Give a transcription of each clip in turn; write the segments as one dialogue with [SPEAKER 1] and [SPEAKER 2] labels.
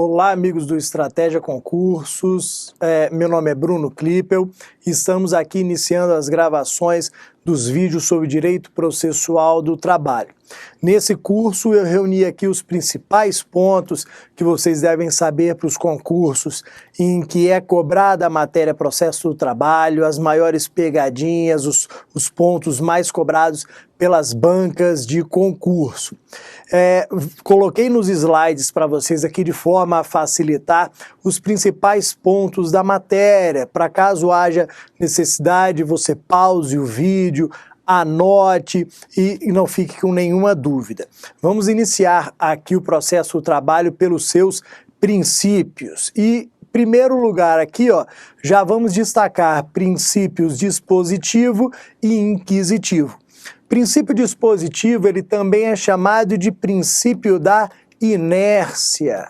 [SPEAKER 1] Olá, amigos do Estratégia Concursos, meu nome é Bruno Klippel e estamos aqui iniciando as gravações dos vídeos sobre direito processual do trabalho. Nesse curso eu reuni aqui os principais pontos que vocês devem saber para os concursos em que é cobrada a matéria processo do trabalho, as maiores pegadinhas, os pontos mais cobrados pelas bancas de concurso. Coloquei nos slides para vocês aqui de forma a facilitar os principais pontos da matéria, para caso haja necessidade, você pause o vídeo, anote e não fique com nenhuma dúvida. Vamos iniciar aqui o processo do trabalho pelos seus princípios. E, em primeiro lugar aqui, já vamos destacar princípios dispositivo e inquisitivo. Princípio dispositivo, ele também é chamado de princípio da inércia.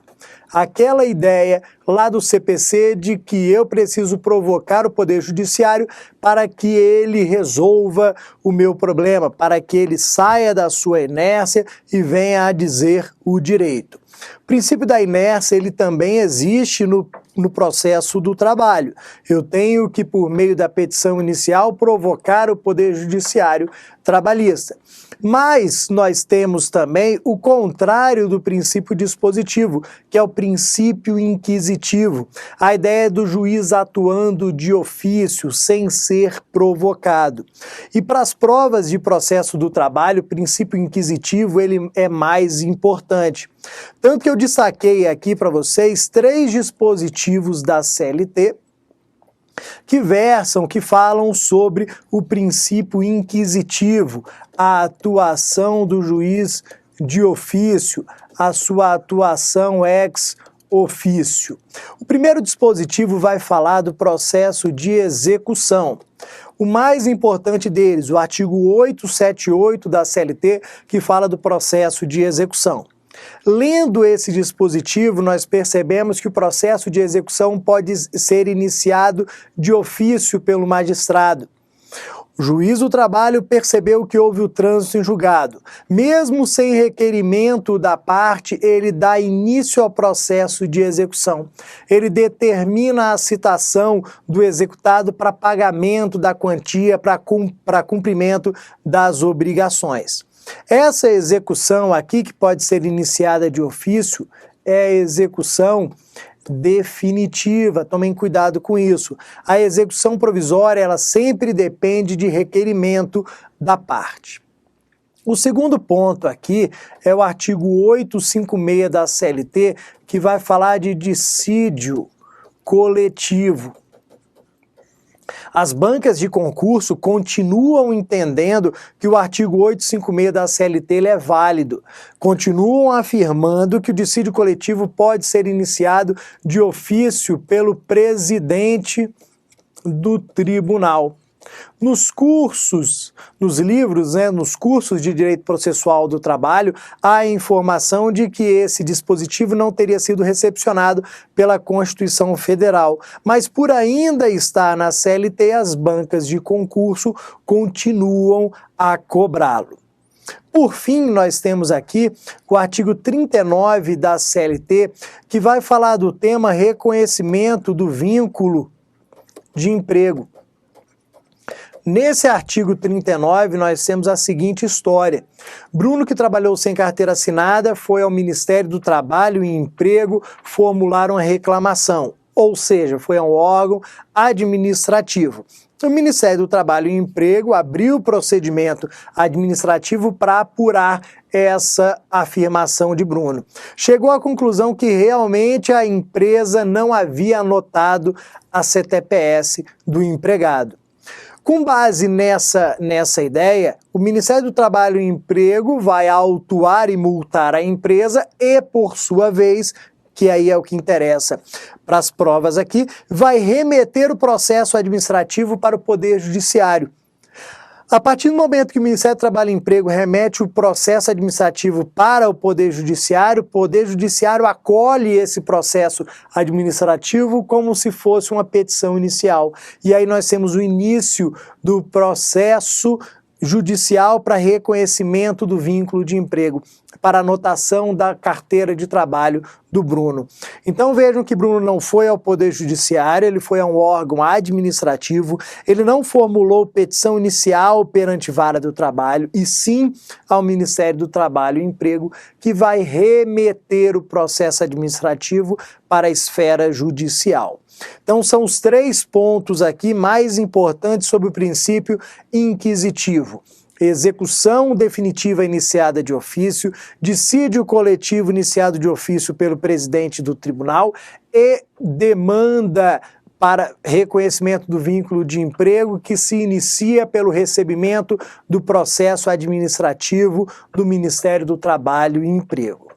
[SPEAKER 1] Aquela ideia lá do CPC de que eu preciso provocar o Poder Judiciário para que ele resolva o meu problema, para que ele saia da sua inércia e venha a dizer o direito. O princípio da inércia, ele também existe no processo do trabalho. Eu tenho que, por meio da petição inicial, provocar o Poder Judiciário trabalhista. Mas nós temos também o contrário do princípio dispositivo, que é o princípio inquisitivo. A ideia do juiz atuando de ofício, sem ser provocado. E para as provas de processo do trabalho, o princípio inquisitivo ele é mais importante. Tanto que eu destaquei aqui para vocês 3 dispositivos da CLT que falam sobre o princípio inquisitivo, a atuação do juiz de ofício, a sua atuação ex ofício. O primeiro dispositivo vai falar do processo de execução. O mais importante deles, o artigo 878 da CLT, que fala do processo de execução. Lendo esse dispositivo, nós percebemos que o processo de execução pode ser iniciado de ofício pelo magistrado. O juiz do trabalho percebeu que houve o trânsito em julgado. Mesmo sem requerimento da parte, ele dá início ao processo de execução. Ele determina a citação do executado para pagamento da quantia, para cumprimento das obrigações. Essa execução aqui, que pode ser iniciada de ofício, é a execução definitiva. Tomem cuidado com isso. A execução provisória, ela sempre depende de requerimento da parte. O segundo ponto aqui é o artigo 856 da CLT, que vai falar de dissídio coletivo. As bancas de concurso continuam entendendo que o artigo 856 da CLT ele é válido. Continuam afirmando que o dissídio coletivo pode ser iniciado de ofício pelo presidente do tribunal. Nos cursos, nos livros, nos cursos de direito processual do trabalho, há a informação de que esse dispositivo não teria sido recepcionado pela Constituição Federal, mas por ainda estar na CLT, as bancas de concurso continuam a cobrá-lo. Por fim, nós temos aqui o artigo 39 da CLT, que vai falar do tema reconhecimento do vínculo de emprego. Nesse artigo 39, nós temos a seguinte história. Bruno, que trabalhou sem carteira assinada, foi ao Ministério do Trabalho e Emprego formular uma reclamação, ou seja, foi a um órgão administrativo. O Ministério do Trabalho e Emprego abriu o procedimento administrativo para apurar essa afirmação de Bruno. Chegou à conclusão que realmente a empresa não havia anotado a CTPS do empregado. Com base nessa ideia, o Ministério do Trabalho e Emprego vai autuar e multar a empresa e, por sua vez, que aí é o que interessa para as provas aqui, vai remeter o processo administrativo para o Poder Judiciário. A partir do momento que o Ministério do Trabalho e Emprego remete o processo administrativo para o Poder Judiciário acolhe esse processo administrativo como se fosse uma petição inicial. E aí nós temos o início do processo judicial para reconhecimento do vínculo de emprego, para anotação da carteira de trabalho do Bruno. Então vejam que Bruno não foi ao Poder Judiciário, ele foi a um órgão administrativo, ele não formulou petição inicial perante Vara do Trabalho, e sim ao Ministério do Trabalho e Emprego, que vai remeter o processo administrativo para a esfera judicial. Então são os 3 pontos aqui mais importantes sobre o princípio inquisitivo: execução definitiva iniciada de ofício, dissídio coletivo iniciado de ofício pelo presidente do tribunal e demanda para reconhecimento do vínculo de emprego, que se inicia pelo recebimento do processo administrativo do Ministério do Trabalho e Emprego.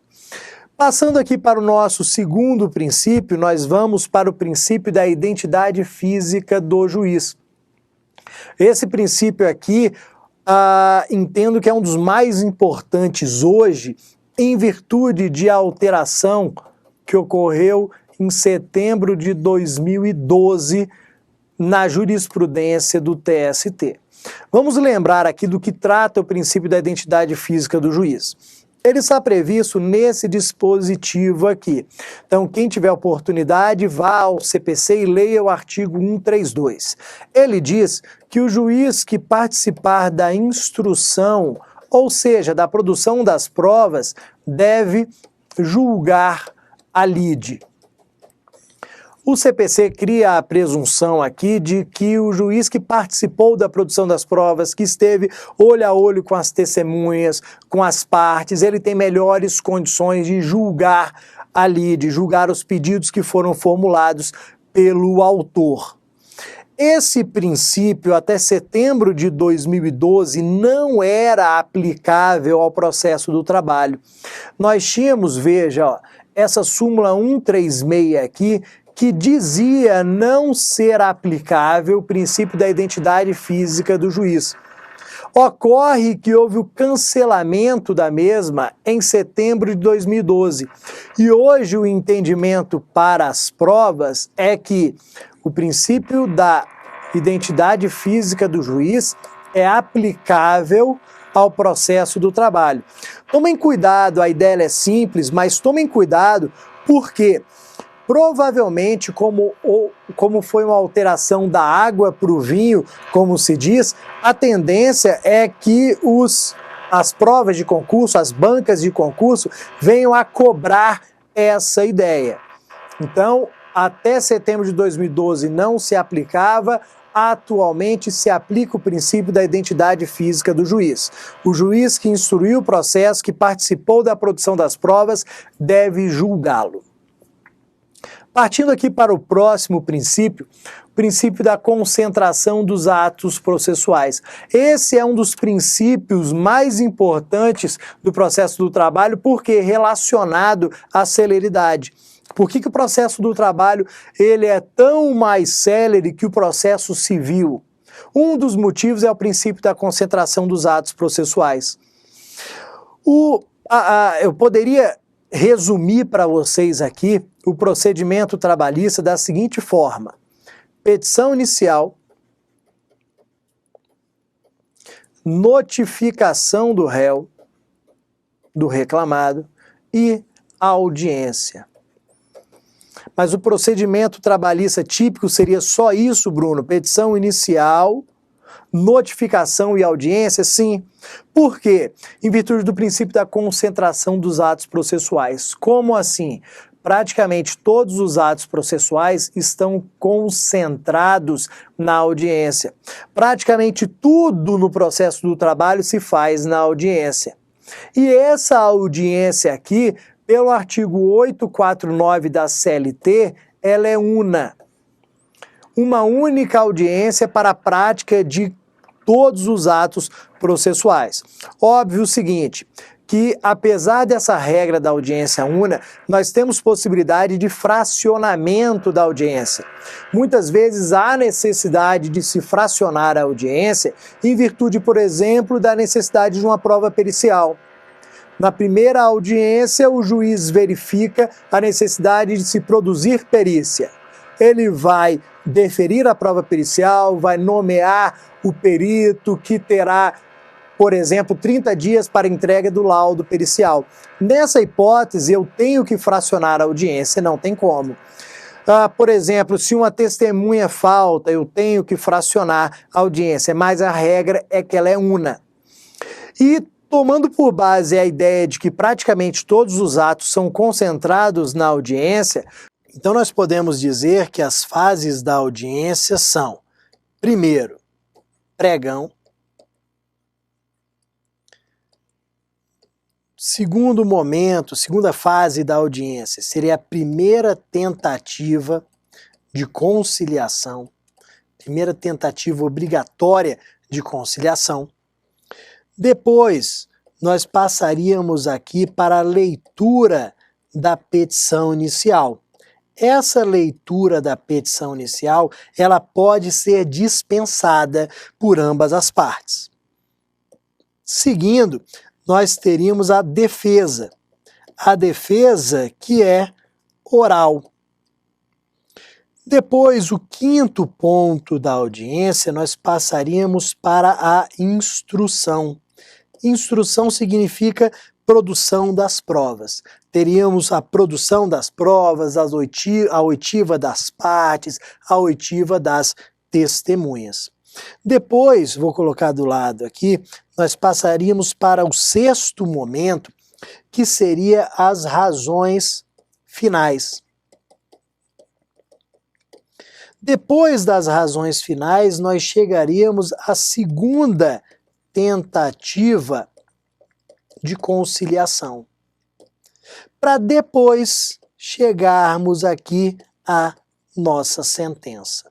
[SPEAKER 1] Passando aqui para o nosso segundo princípio, nós vamos para o princípio da identidade física do juiz. Esse princípio aqui, entendo que é um dos mais importantes hoje, em virtude de alteração que ocorreu em setembro de 2012 na jurisprudência do TST. Vamos lembrar aqui do que trata o princípio da identidade física do juiz. Ele está previsto nesse dispositivo aqui. Então, quem tiver oportunidade, vá ao CPC e leia o artigo 132. Ele diz que o juiz que participar da instrução, ou seja, da produção das provas, deve julgar a lide. O CPC cria a presunção aqui de que o juiz que participou da produção das provas, que esteve olho a olho com as testemunhas, com as partes, ele tem melhores condições de julgar a lide, julgar os pedidos que foram formulados pelo autor. Esse princípio, até setembro de 2012, não era aplicável ao processo do trabalho. Nós tínhamos, veja, ó, essa súmula 136 aqui, que dizia não ser aplicável o princípio da identidade física do juiz. Ocorre que houve o cancelamento da mesma em setembro de 2012. E hoje o entendimento para as provas é que o princípio da identidade física do juiz é aplicável ao processo do trabalho. Tomem cuidado, a ideia é simples, mas tomem cuidado porque provavelmente, como foi uma alteração da água para o vinho, como se diz, a tendência é que as provas de concurso, as bancas de concurso, venham a cobrar essa ideia. Então, até setembro de 2012 não se aplicava, atualmente se aplica o princípio da identidade física do juiz. O juiz que instruiu o processo, que participou da produção das provas, deve julgá-lo. Partindo aqui para o próximo princípio, o princípio da concentração dos atos processuais. Esse é um dos princípios mais importantes do processo do trabalho, porque é relacionado à celeridade. Por que o processo do trabalho ele é tão mais célere que o processo civil? Um dos motivos é o princípio da concentração dos atos processuais. Eu poderia resumir para vocês aqui o procedimento trabalhista da seguinte forma: petição inicial, notificação do réu, do reclamado e audiência. Mas o procedimento trabalhista típico seria só isso, Bruno? Petição inicial, notificação e audiência? Sim. Por quê? Em virtude do princípio da concentração dos atos processuais. Como assim? Praticamente todos os atos processuais estão concentrados na audiência. Praticamente tudo no processo do trabalho se faz na audiência. E essa audiência aqui, pelo artigo 849 da CLT, ela é uma única audiência para a prática de todos os atos processuais. Óbvio o seguinte, que apesar dessa regra da audiência una, nós temos possibilidade de fracionamento da audiência. Muitas vezes há necessidade de se fracionar a audiência em virtude, por exemplo, da necessidade de uma prova pericial. Na primeira audiência, o juiz verifica a necessidade de se produzir perícia. Ele vai deferir a prova pericial, vai nomear o perito que terá por exemplo, 30 dias para entrega do laudo pericial. Nessa hipótese, eu tenho que fracionar a audiência, não tem como. Por exemplo, se uma testemunha falta, eu tenho que fracionar a audiência, mas a regra é que ela é una. E tomando por base a ideia de que praticamente todos os atos são concentrados na audiência, então nós podemos dizer que as fases da audiência são, primeiro, pregão, segundo momento, segunda fase da audiência, seria a primeira tentativa de conciliação, primeira tentativa obrigatória de conciliação. Depois, nós passaríamos aqui para a leitura da petição inicial. Essa leitura da petição inicial, ela pode ser dispensada por ambas as partes. Seguindo, nós teríamos a defesa. A defesa que é oral. Depois, o quinto ponto da audiência, nós passaríamos para a instrução. Instrução significa produção das provas. Teríamos a produção das provas, a oitiva das partes, a oitiva das testemunhas. Depois, vou colocar do lado aqui, nós passaríamos para o sexto momento, que seria as razões finais. Depois das razões finais, nós chegaríamos à segunda tentativa de conciliação, para depois chegarmos aqui à nossa sentença.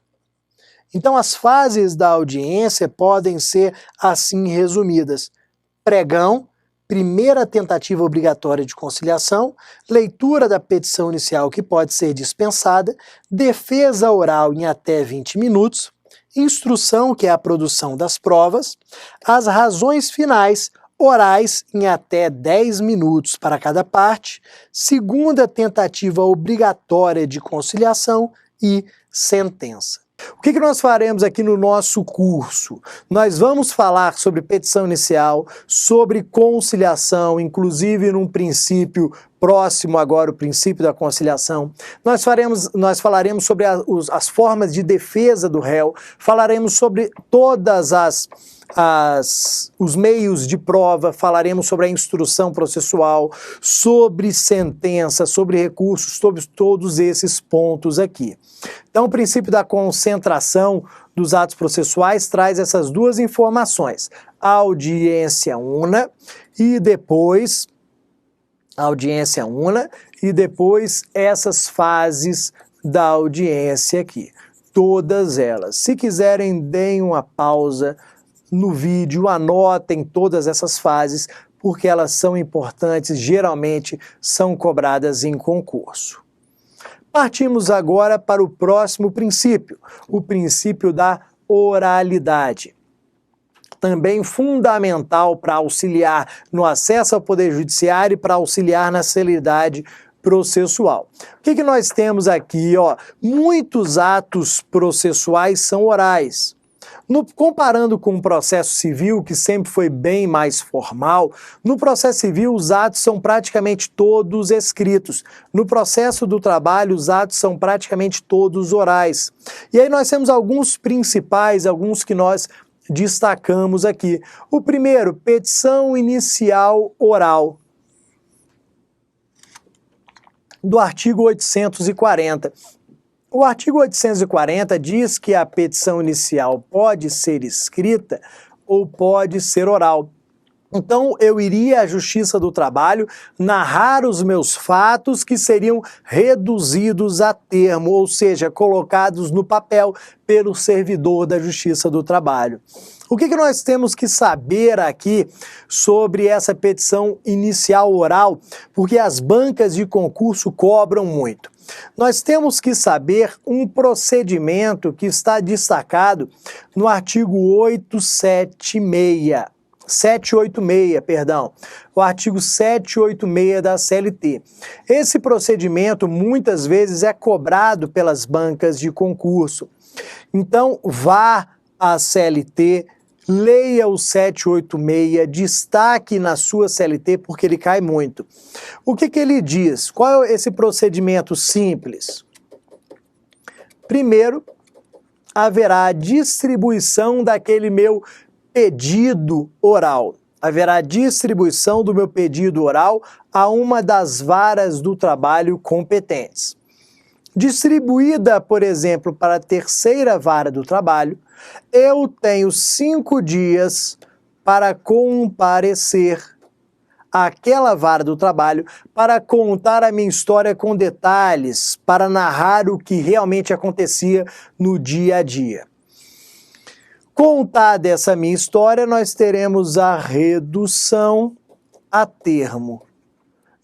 [SPEAKER 1] Então, as fases da audiência podem ser assim resumidas: pregão, primeira tentativa obrigatória de conciliação, leitura da petição inicial que pode ser dispensada, defesa oral em até 20 minutos, instrução, que é a produção das provas, as razões finais orais em até 10 minutos para cada parte, segunda tentativa obrigatória de conciliação e sentença. O que nós faremos aqui no nosso curso? Nós vamos falar sobre petição inicial, sobre conciliação, inclusive num princípio próximo agora, o princípio da conciliação. Nós falaremos sobre as formas de defesa do réu, falaremos sobre todas os meios de prova, falaremos sobre a instrução processual, sobre sentença, sobre recursos, sobre todos esses pontos aqui. Então, o princípio da concentração dos atos processuais traz essas duas informações: a audiência una e depois essas fases da audiência aqui. Todas elas. Se quiserem, deem uma pausa no vídeo, anotem todas essas fases, porque elas são importantes, geralmente são cobradas em concurso. Partimos agora para o próximo princípio, o princípio da oralidade. Também fundamental para auxiliar no acesso ao Poder Judiciário e para auxiliar na celeridade processual. O que nós temos aqui? Muitos atos processuais são orais. Comparando com o processo civil, que sempre foi bem mais formal, no processo civil os atos são praticamente todos escritos. No processo do trabalho os atos são praticamente todos orais. E aí nós temos alguns principais, alguns que nós destacamos aqui. O primeiro, petição inicial oral, do artigo 840. O artigo 840 diz que a petição inicial pode ser escrita ou pode ser oral. Então, eu iria à Justiça do Trabalho narrar os meus fatos que seriam reduzidos a termo, ou seja, colocados no papel pelo servidor da Justiça do Trabalho. O que nós temos que saber aqui sobre essa petição inicial oral? Porque as bancas de concurso cobram muito. Nós temos que saber um procedimento que está destacado no artigo 786, o artigo 786 da CLT. Esse procedimento muitas vezes é cobrado pelas bancas de concurso. Então, vá à CLT, leia o 786, destaque na sua CLT, porque ele cai muito. O que ele diz? Qual é esse procedimento simples? Primeiro, haverá a distribuição daquele meu pedido oral. Haverá distribuição do meu pedido oral a uma das varas do trabalho competentes. Distribuída, por exemplo, para a terceira vara do trabalho, eu tenho 5 dias para comparecer àquela vara do trabalho, para contar a minha história com detalhes, para narrar o que realmente acontecia no dia a dia. Contada essa minha história, nós teremos a redução a termo.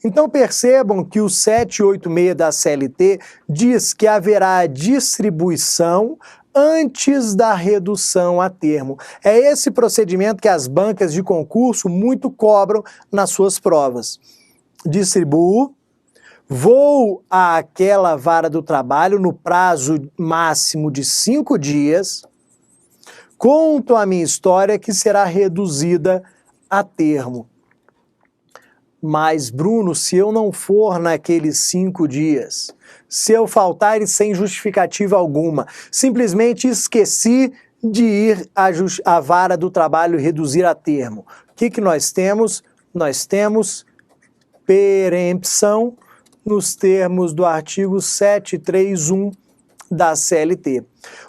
[SPEAKER 1] Então percebam que o 786 da CLT diz que haverá a distribuição antes da redução a termo. É esse procedimento que as bancas de concurso muito cobram nas suas provas. Distribuo, vou àquela vara do trabalho no prazo máximo de 5 dias, conto a minha história que será reduzida a termo. Mas, Bruno, se eu não for naqueles 5 dias, se eu faltar sem justificativa alguma, simplesmente esqueci de ir à vara do trabalho reduzir a termo, o que nós temos? Nós temos perempção nos termos do artigo 731 da CLT.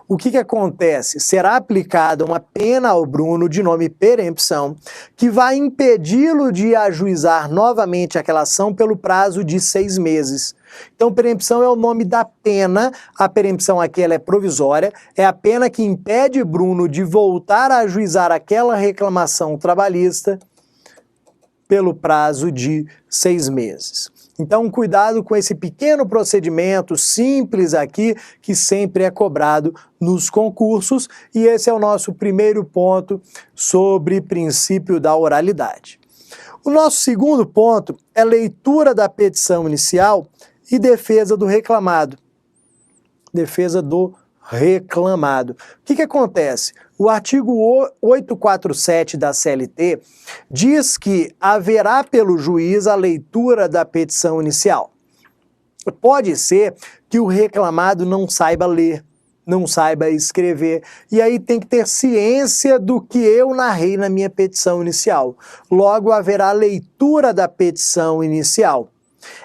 [SPEAKER 1] O que acontece? Será aplicada uma pena ao Bruno de nome perempção, que vai impedi-lo de ajuizar novamente aquela ação pelo prazo de 6 meses. Então, perempção é o nome da pena, a perempção aqui ela é provisória, é a pena que impede Bruno de voltar a ajuizar aquela reclamação trabalhista pelo prazo de 6 meses. Então, cuidado com esse pequeno procedimento simples aqui, que sempre é cobrado nos concursos, e esse é o nosso primeiro ponto sobre princípio da oralidade. O nosso segundo ponto é leitura da petição inicial e defesa do reclamado. Defesa do reclamado. O que acontece? O artigo 847 da CLT diz que haverá pelo juiz a leitura da petição inicial. Pode ser que o reclamado não saiba ler, não saiba escrever, e aí tem que ter ciência do que eu narrei na minha petição inicial. Logo, haverá leitura da petição inicial.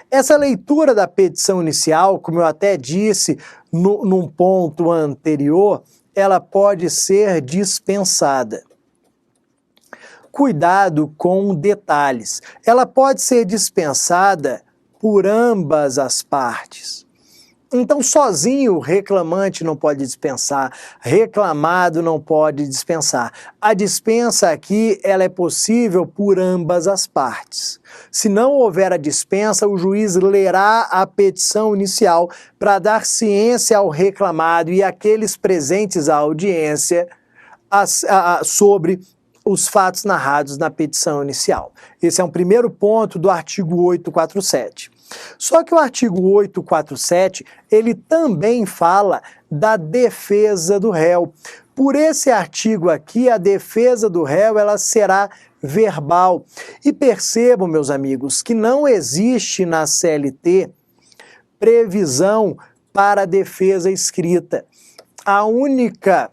[SPEAKER 1] Essa leitura da petição inicial, como eu até disse num ponto anterior, ela pode ser dispensada. Cuidado com detalhes. Ela pode ser dispensada por ambas as partes. Então, sozinho, o reclamante não pode dispensar, reclamado não pode dispensar. A dispensa aqui, ela é possível por ambas as partes. Se não houver a dispensa, o juiz lerá a petição inicial para dar ciência ao reclamado e àqueles presentes à audiência sobre os fatos narrados na petição inicial. Esse é um primeiro ponto do artigo 847. Só que o artigo 847, ele também fala da defesa do réu. Por esse artigo aqui, a defesa do réu, ela será verbal. E percebam, meus amigos, que não existe na CLT previsão para a defesa escrita. A única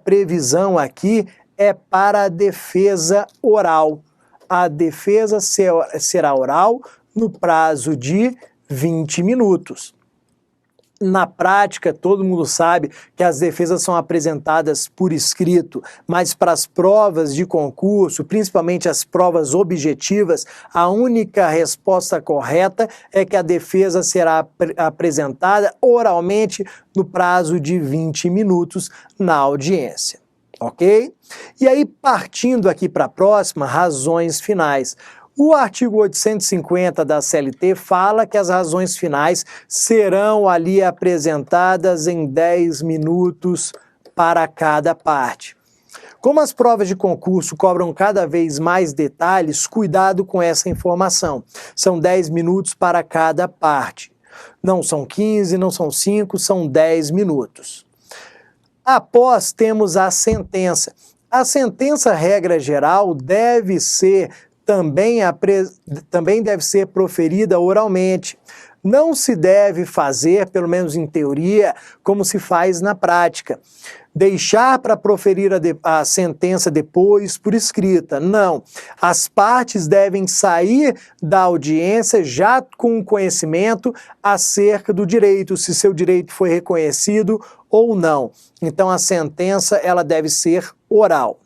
[SPEAKER 1] previsão aqui é para a defesa oral. A defesa será oral no prazo de 20 minutos. Na prática, todo mundo sabe que as defesas são apresentadas por escrito, mas para as provas de concurso, principalmente as provas objetivas, a única resposta correta é que a defesa será apresentada oralmente no prazo de 20 minutos na audiência. Ok? E aí, partindo aqui para a próxima, razões finais. O artigo 850 da CLT fala que as razões finais serão ali apresentadas em 10 minutos para cada parte. Como as provas de concurso cobram cada vez mais detalhes, cuidado com essa informação. São 10 minutos para cada parte. Não são 15, não são 5, são 10 minutos. Após, temos a sentença. A sentença, regra geral, também deve ser proferida oralmente. Não se deve fazer, pelo menos em teoria, como se faz na prática. Deixar para proferir a sentença depois por escrita. Não. As partes devem sair da audiência já com conhecimento acerca do direito, se seu direito foi reconhecido ou não. Então a sentença ela deve ser oral.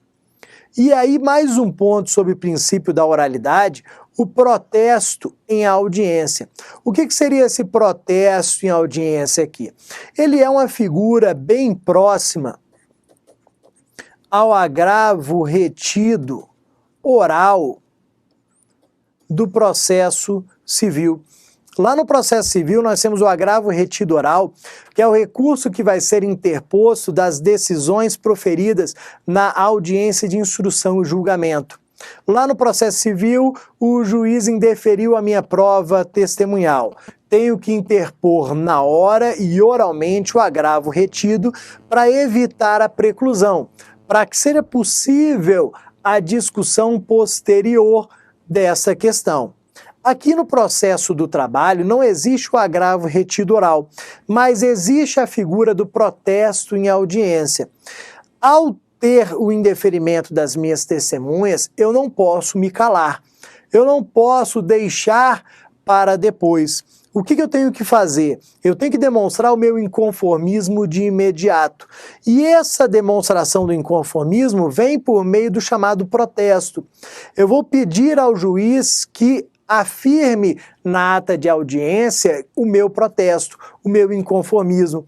[SPEAKER 1] E aí mais um ponto sobre o princípio da oralidade, o protesto em audiência. O que seria esse protesto em audiência aqui? Ele é uma figura bem próxima ao agravo retido oral do processo civil. Lá no processo civil nós temos o agravo retido oral, que é o recurso que vai ser interposto das decisões proferidas na audiência de instrução e julgamento. Lá no processo civil, o juiz indeferiu a minha prova testemunhal. Tenho que interpor na hora e oralmente o agravo retido para evitar a preclusão, para que seja possível a discussão posterior dessa questão. Aqui no processo do trabalho não existe o agravo retido oral, mas existe a figura do protesto em audiência. Ao ter o indeferimento das minhas testemunhas, eu não posso me calar, eu não posso deixar para depois. O que eu tenho que fazer? Eu tenho que demonstrar o meu inconformismo de imediato. E essa demonstração do inconformismo vem por meio do chamado protesto. Eu vou pedir ao juiz que afirme na ata de audiência o meu protesto, o meu inconformismo.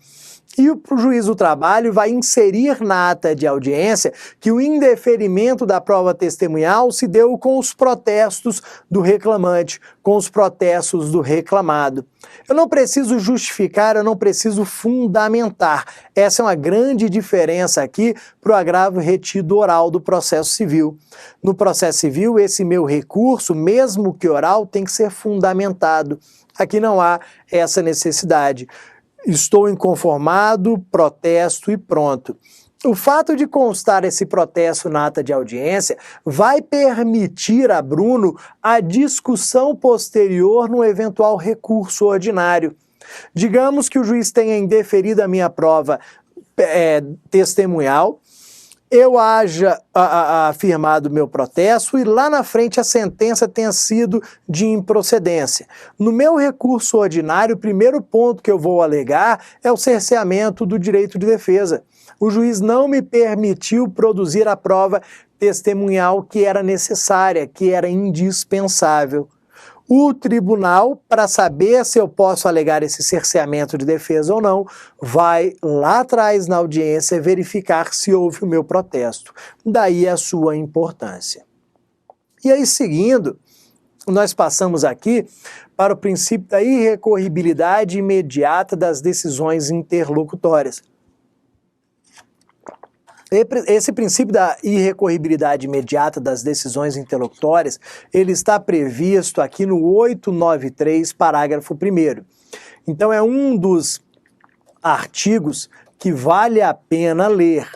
[SPEAKER 1] E o juiz do trabalho vai inserir na ata de audiência que o indeferimento da prova testemunhal se deu com os protestos do reclamante, com os protestos do reclamado. Eu não preciso justificar, eu não preciso fundamentar. Essa é uma grande diferença aqui para o agravo retido oral do processo civil. No processo civil, esse meu recurso, mesmo que oral, tem que ser fundamentado. Aqui não há essa necessidade. Estou inconformado, protesto e pronto. O fato de constar esse protesto na ata de audiência vai permitir a Bruno a discussão posterior no eventual recurso ordinário. Digamos que o juiz tenha indeferido a minha prova testemunhal, eu haja afirmado meu protesto e lá na frente a sentença tenha sido de improcedência. No meu recurso ordinário, o primeiro ponto que eu vou alegar é o cerceamento do direito de defesa. O juiz não me permitiu produzir a prova testemunhal que era necessária, que era indispensável. O tribunal, para saber se eu posso alegar esse cerceamento de defesa ou não, vai lá atrás na audiência verificar se houve o meu protesto. Daí a sua importância. E aí, seguindo, nós passamos aqui para o princípio da irrecorribilidade imediata das decisões interlocutórias. Esse princípio da irrecorribilidade imediata das decisões interlocutórias, ele está previsto aqui no 893, parágrafo 1º. Então é um dos artigos que vale a pena ler.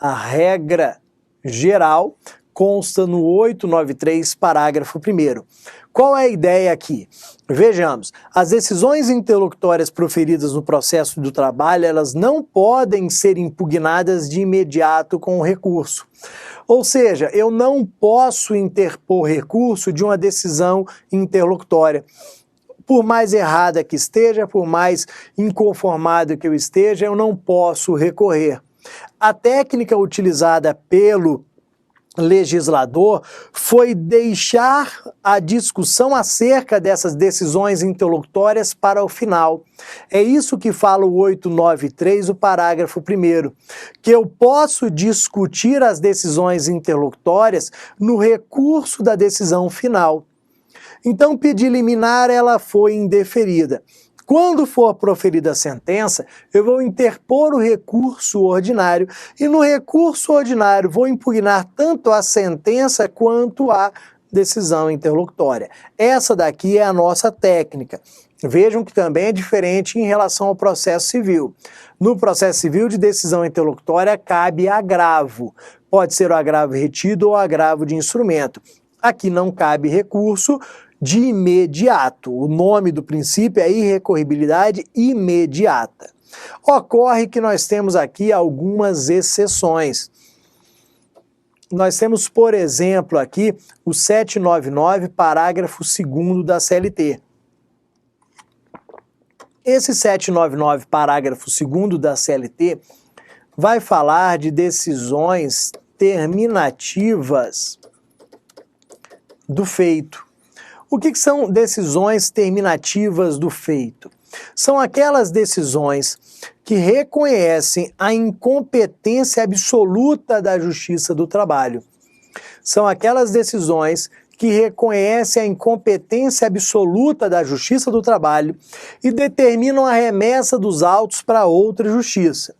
[SPEAKER 1] A regra geral consta no 893, parágrafo 1º. Qual é a ideia aqui? Vejamos, as decisões interlocutórias proferidas no processo do trabalho, elas não podem ser impugnadas de imediato com o recurso. Ou seja, eu não posso interpor recurso de uma decisão interlocutória. Por mais errada que esteja, por mais inconformado que eu esteja, eu não posso recorrer. A técnica utilizada pelo legislador foi deixar a discussão acerca dessas decisões interlocutórias para o final. É isso que fala o 893, o parágrafo 1º, que eu posso discutir as decisões interlocutórias no recurso da decisão final. Então, pedir liminar, ela foi indeferida. Quando for proferida a sentença, eu vou interpor o recurso ordinário e no recurso ordinário vou impugnar tanto a sentença quanto a decisão interlocutória. Essa daqui é a nossa técnica. Vejam que também é diferente em relação ao processo civil. No processo civil de decisão interlocutória cabe agravo. pode ser o agravo retido ou agravo de instrumento. Aqui não cabe recurso de imediato. O nome do princípio é irrecorribilidade imediata. Ocorre que nós temos aqui algumas exceções. Nós temos, por exemplo, aqui o 799, parágrafo 2º da CLT. Esse 799, parágrafo 2º da CLT, vai falar de decisões terminativas do feito. O que são decisões terminativas do feito? São aquelas decisões que reconhecem a incompetência absoluta da Justiça do Trabalho. São aquelas decisões que reconhecem a incompetência absoluta da Justiça do Trabalho e determinam a remessa dos autos para outra justiça.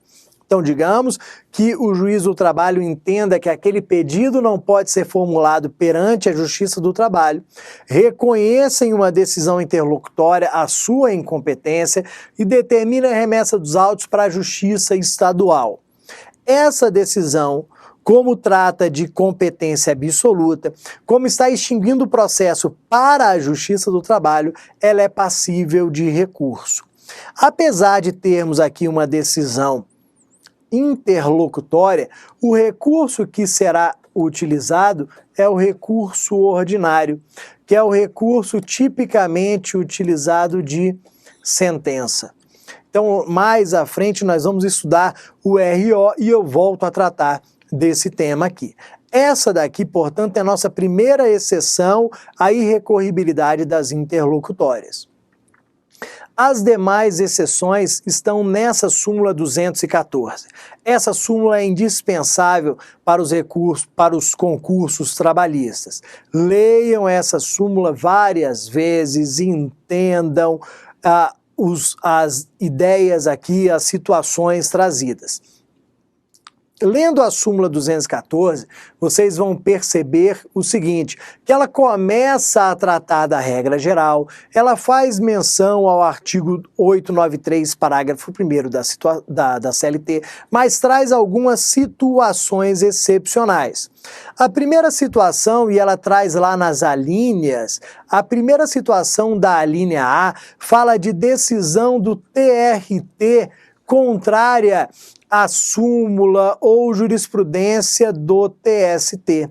[SPEAKER 1] Então, digamos que o juiz do trabalho entenda que aquele pedido não pode ser formulado perante a Justiça do Trabalho, reconheça em uma decisão interlocutória a sua incompetência e determina a remessa dos autos para a Justiça Estadual. Essa decisão, como trata de competência absoluta, como está extinguindo o processo para a Justiça do Trabalho, ela é passível de recurso. Apesar de termos aqui uma decisão interlocutória, o recurso que será utilizado é o recurso ordinário, que é o recurso tipicamente utilizado de sentença. Então, mais à frente nós vamos estudar o RO e eu volto a tratar desse tema aqui. Essa daqui, portanto, é a nossa primeira exceção à irrecorribilidade das interlocutórias. As demais exceções estão nessa súmula 214. Essa súmula é indispensável para os concursos trabalhistas. Leiam essa súmula várias vezes, entendam as ideias aqui, as situações trazidas. Lendo a súmula 214, vocês vão perceber o seguinte, que ela começa a tratar da regra geral, ela faz menção ao artigo 893, parágrafo 1º da CLT, mas traz algumas situações excepcionais. A primeira situação, e ela traz lá nas alíneas, a primeira situação da alínea A fala de decisão do TRT contrária à súmula ou jurisprudência do TST.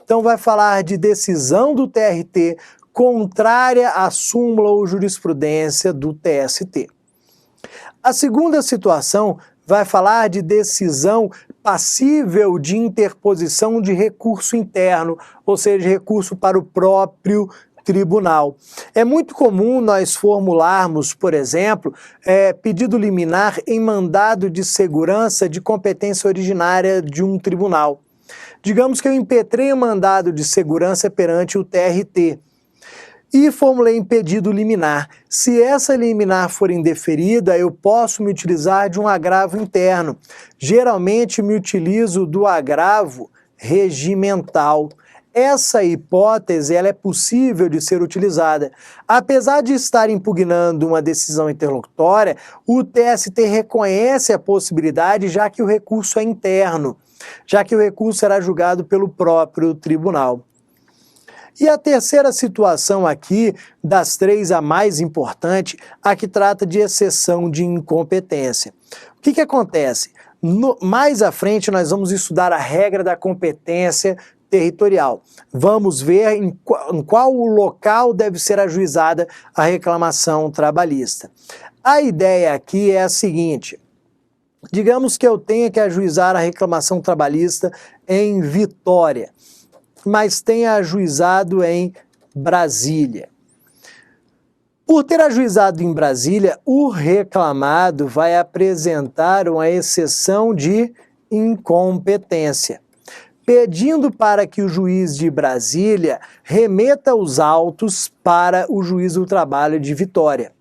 [SPEAKER 1] Então vai falar de decisão do TRT contrária à súmula ou jurisprudência do TST. A segunda situação vai falar de decisão passível de interposição de recurso interno, ou seja, recurso para o próprio tribunal. É muito comum nós formularmos, por exemplo, pedido liminar em mandado de segurança de competência originária de um tribunal. Digamos que eu impetrei um mandado de segurança perante o TRT e formulei em pedido liminar. Se essa liminar for indeferida, eu posso me utilizar de um agravo interno. Geralmente me utilizo do agravo regimental. Essa hipótese ela é possível de ser utilizada. Apesar de estar impugnando uma decisão interlocutória, o TST reconhece a possibilidade, já que o recurso é interno, já que o recurso será julgado pelo próprio tribunal. E a terceira situação aqui, das três a mais importante, a que trata de exceção de incompetência. O que acontece? Mais à frente nós vamos estudar a regra da competência territorial. Vamos ver em qual local deve ser ajuizada a reclamação trabalhista. A ideia aqui é a seguinte: digamos que eu tenha que ajuizar a reclamação trabalhista em Vitória, mas tenha ajuizado em Brasília. Por ter ajuizado em Brasília, o reclamado vai apresentar uma exceção de incompetência, pedindo para que o juiz de Brasília remeta os autos para o juiz do trabalho de Vitória.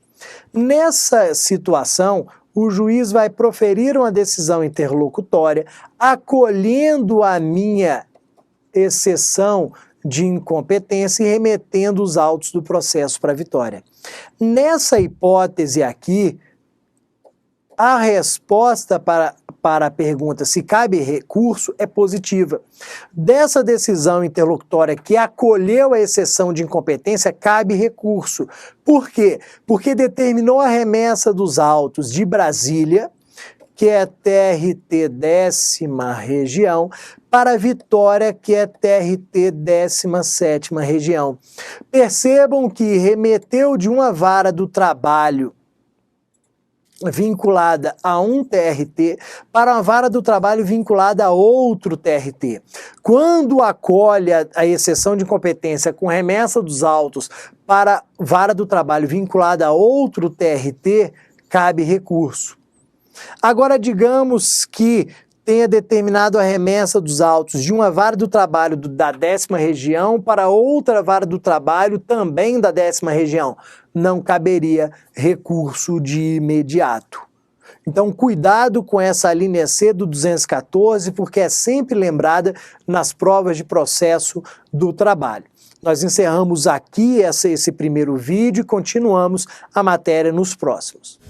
[SPEAKER 1] Nessa situação, o juiz vai proferir uma decisão interlocutória, acolhendo a minha exceção de incompetência e remetendo os autos do processo para Vitória. Nessa hipótese aqui, a resposta para a pergunta se cabe recurso é positiva. Dessa decisão interlocutória que acolheu a exceção de incompetência, cabe recurso. Por quê? Porque determinou a remessa dos autos de Brasília, que é TRT 10ª região, para Vitória, que é TRT 17ª região. Percebam que remeteu de uma vara do trabalho vinculada a um TRT para uma vara do trabalho vinculada a outro TRT. Quando acolhe a exceção de incompetência com remessa dos autos para vara do trabalho vinculada a outro TRT, cabe recurso. Agora, digamos que tenha determinado a remessa dos autos de uma vara do trabalho da 10ª região para outra vara do trabalho também da 10ª região. Não caberia recurso de imediato. Então, cuidado com essa alínea C do 214, porque é sempre lembrada nas provas de processo do trabalho. Nós encerramos aqui esse primeiro vídeo e continuamos a matéria nos próximos.